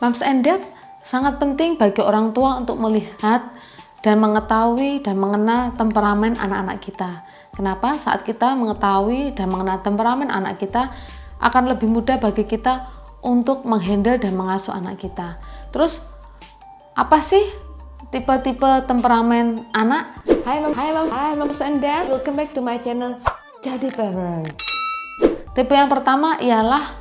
Moms and Dad sangat penting bagi orang tua untuk melihat dan mengetahui dan mengenal temperamen anak-anak kita. Kenapa? Saat kita mengetahui dan mengenal temperamen anak kita, akan lebih mudah bagi kita untuk menghandle dan mengasuh anak kita. Terus, apa sih tipe-tipe temperamen anak? Hai moms and dad, welcome back to my channel Jadi Parents. Tipe yang pertama ialah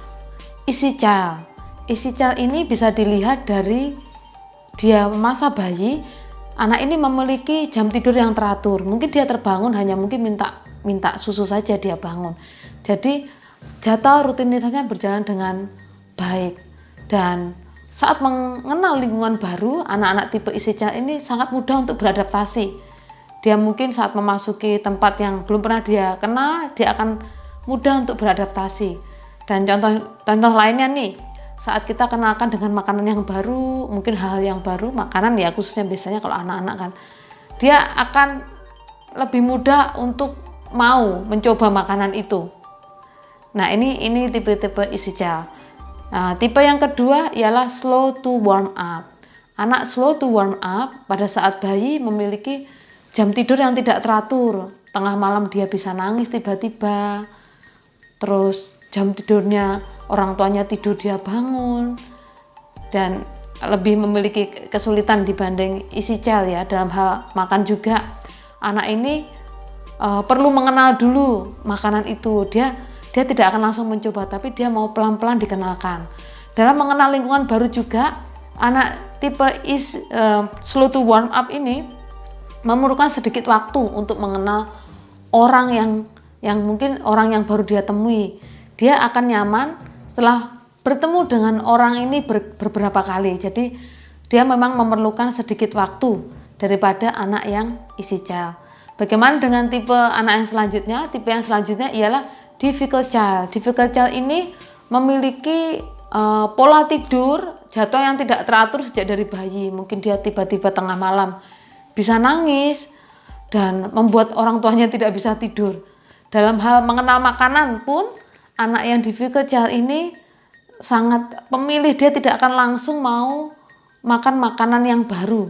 easy child. Easy child ini bisa dilihat dari dia masa bayi. Anak ini memiliki jam tidur yang teratur. Mungkin dia terbangun hanya mungkin minta susu saja dia bangun. Jadi jadwal rutinitasnya berjalan dengan baik. Dan saat mengenal lingkungan baru, anak-anak tipe easy child ini sangat mudah untuk beradaptasi. Dia mungkin saat memasuki tempat yang belum pernah dia kenal, dia akan mudah untuk beradaptasi. Dan contoh lainnya nih, saat kita kenalkan dengan makanan yang baru, mungkin hal yang baru, makanan ya khususnya biasanya kalau anak-anak kan, dia akan lebih mudah untuk mau mencoba makanan itu. Nah ini tipe-tipe easy child. Nah, tipe yang kedua ialah slow to warm up. Anak slow to warm up pada saat bayi memiliki jam tidur yang tidak teratur. Tengah malam dia bisa nangis tiba-tiba. Terus jam tidurnya orang tuanya tidur dia bangun, dan lebih memiliki kesulitan dibanding easy child ya. Dalam hal makan juga, anak ini perlu mengenal dulu makanan itu. Dia tidak akan langsung mencoba, tapi dia mau pelan-pelan dikenalkan. Dalam mengenal lingkungan baru juga, anak tipe slow to warm up ini memerlukan sedikit waktu untuk mengenal orang yang mungkin orang yang baru dia temui. Dia akan nyaman setelah bertemu dengan orang ini beberapa kali. Jadi dia memang memerlukan sedikit waktu daripada anak yang easy child. Bagaimana dengan tipe anak yang selanjutnya? Tipe yang selanjutnya ialah difficult child. Difficult child ini memiliki pola tidur jadwal yang tidak teratur sejak dari bayi. Mungkin dia tiba-tiba tengah malam bisa nangis dan membuat orang tuanya tidak bisa tidur. Dalam hal mengenal makanan pun, anak yang difficult child ini sangat pemilih. Dia tidak akan langsung mau makan makanan yang baru.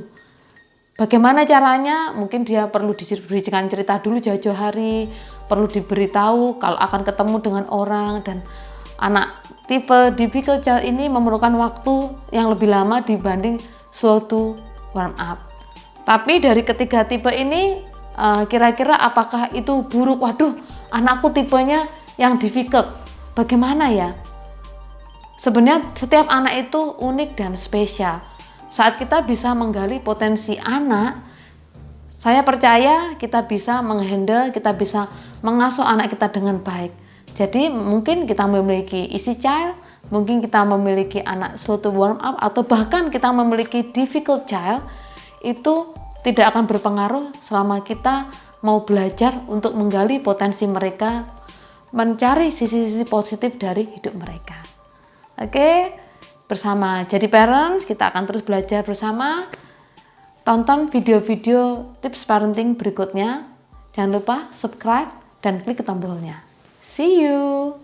Bagaimana caranya? Mungkin dia perlu diberikan cerita dulu jauh-jauh hari, perlu diberitahu kalau akan ketemu dengan orang. Dan anak tipe difficult child ini memerlukan waktu yang lebih lama dibanding slow to warm up. Tapi dari ketiga tipe ini, kira-kira apakah itu buruk? Waduh, anakku tipenya yang difficult. Bagaimana ya? Sebenarnya setiap anak itu unik dan spesial. Saat kita bisa menggali potensi anak, saya percaya kita bisa menghandle, kita bisa mengasuh anak kita dengan baik. Jadi mungkin kita memiliki easy child, mungkin kita memiliki anak slow to warm up, atau bahkan kita memiliki difficult child, itu tidak akan berpengaruh selama kita mau belajar untuk menggali potensi mereka, mencari sisi-sisi positif dari hidup mereka. Oke, bersama Jadi Parents kita akan terus belajar bersama. Tonton video-video tips parenting berikutnya. Jangan lupa subscribe dan klik tombolnya. See you!